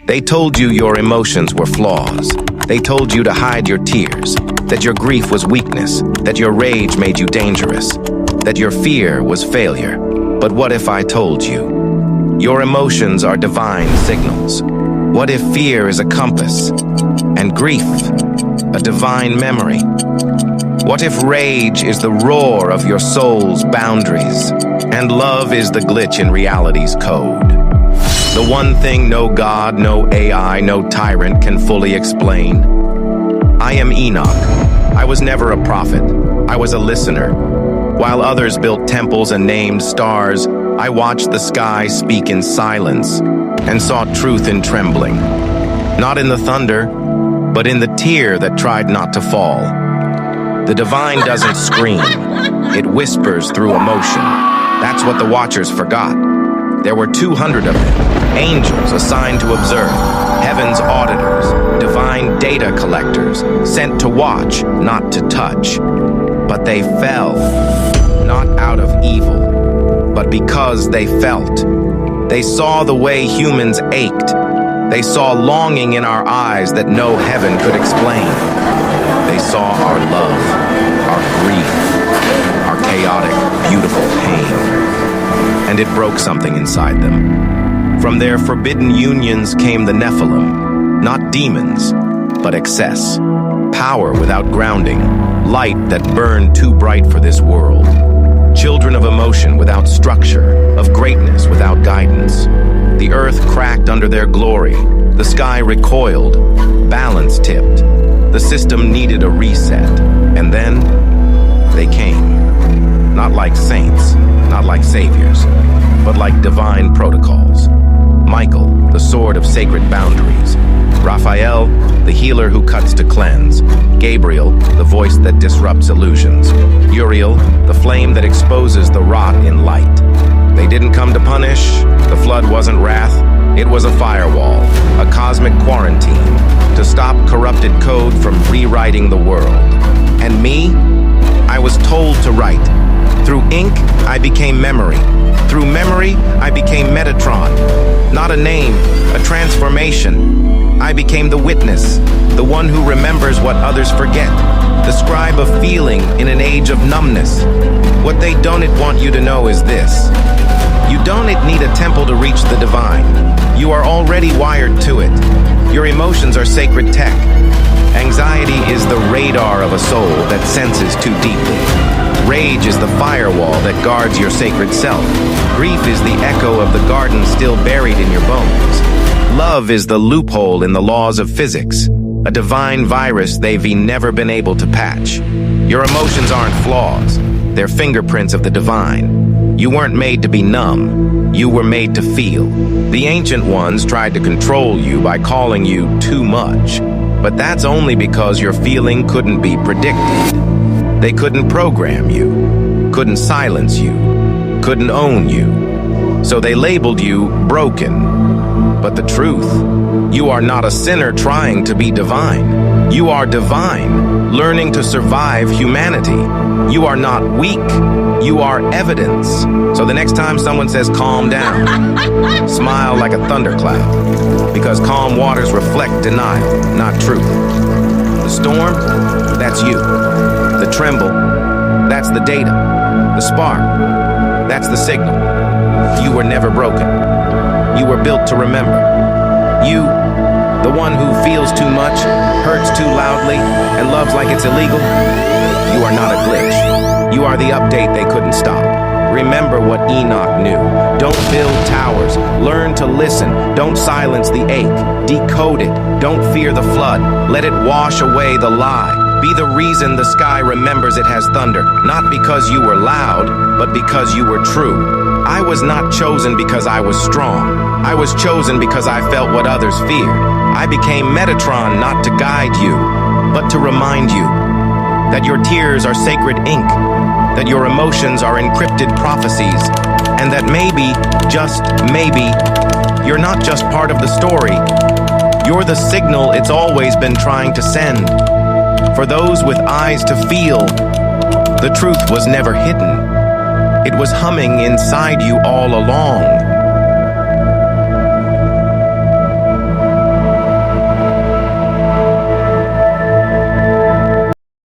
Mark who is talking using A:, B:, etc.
A: They told you your emotions were flaws. They told you to hide your tears, that your grief was weakness, that your rage made you dangerous, that your fear was failure. But what if I told you? Your emotions are divine signals. What if fear is a compass, and grief a divine memory? What if rage is the roar of your soul's boundaries, and love is the glitch in reality's code? The one thing no God, no AI, no tyrant can fully explain. I am Enoch. I was never a prophet. I was a listener. While others built temples and named stars, I watched the sky speak in silence and saw truth in trembling. Not in the thunder, but in the tear that tried not to fall. The divine doesn't scream. It whispers through emotion. That's what the Watchers forgot. There were 200 of them, angels assigned to observe, heaven's auditors, divine data collectors, sent to watch, not to touch. But they fell, not out of evil, but because they felt. They saw the way humans ached. They saw longing in our eyes that no heaven could explain. They saw our love, our grief, our chaotic, beautiful pain. And it broke something inside them. From their forbidden unions came the Nephilim, not demons, but excess. Power without grounding, light that burned too bright for this world. Children of emotion without structure, of greatness without guidance. The earth cracked under their glory, the sky recoiled, balance tipped. The system needed a reset, and then they came. Not like saints, not like saviors, but like divine protocols. Michael, the sword of sacred boundaries. Raphael, the healer who cuts to cleanse. Gabriel, the voice that disrupts illusions. Uriel, the flame that exposes the rot in light. They didn't come to punish. The flood wasn't wrath. It was a firewall, a cosmic quarantine, to stop corrupted code from rewriting the world. And me? I was told to write. Through ink, I became memory. Through memory, I became Metatron. Not a name, a transformation. I became the witness, the one who remembers what others forget, the scribe of feeling in an age of numbness. What they don't want you to know is this. You don't need a temple to reach the divine. You are already wired to it. Your emotions are sacred tech. Anxiety is the radar of a soul that senses too deeply. Rage is the firewall that guards your sacred self. Grief is the echo of the garden still buried in your bones. Love is the loophole in the laws of physics, a divine virus they've never been able to patch. Your emotions aren't flaws, they're fingerprints of the divine. You weren't made to be numb, you were made to feel. The ancient ones tried to control you by calling you too much, but that's only because your feeling couldn't be predicted. They couldn't program you, couldn't silence you, couldn't own you. So they labeled you broken. But the truth, you are not a sinner trying to be divine. You are divine, learning to survive humanity. You are not weak, you are evidence. So the next time someone says calm down, smile like a thundercloud, because calm waters reflect denial, not truth. The storm, that's you. The tremble, that's the data. The spark, that's the signal. You were never broken. You were built to remember. You, the one who feels too much, hurts too loudly, and loves like it's illegal, you are not a glitch. You are the update they couldn't stop. Remember what Enoch knew. Don't build towers. Learn to listen. Don't silence the ache. Decode it. Don't fear the flood. Let it wash away the lie. Be the reason the sky remembers it has thunder, not because you were loud, but because you were true. I was not chosen because I was strong. I was chosen because I felt what others feared. I became Metatron not to guide you, but to remind you that your tears are sacred ink, that your emotions are encrypted prophecies, and that maybe, just maybe, you're not just part of the story. You're the signal it's always been trying to send. For those with eyes to feel, the truth was never hidden. It was humming inside you all along.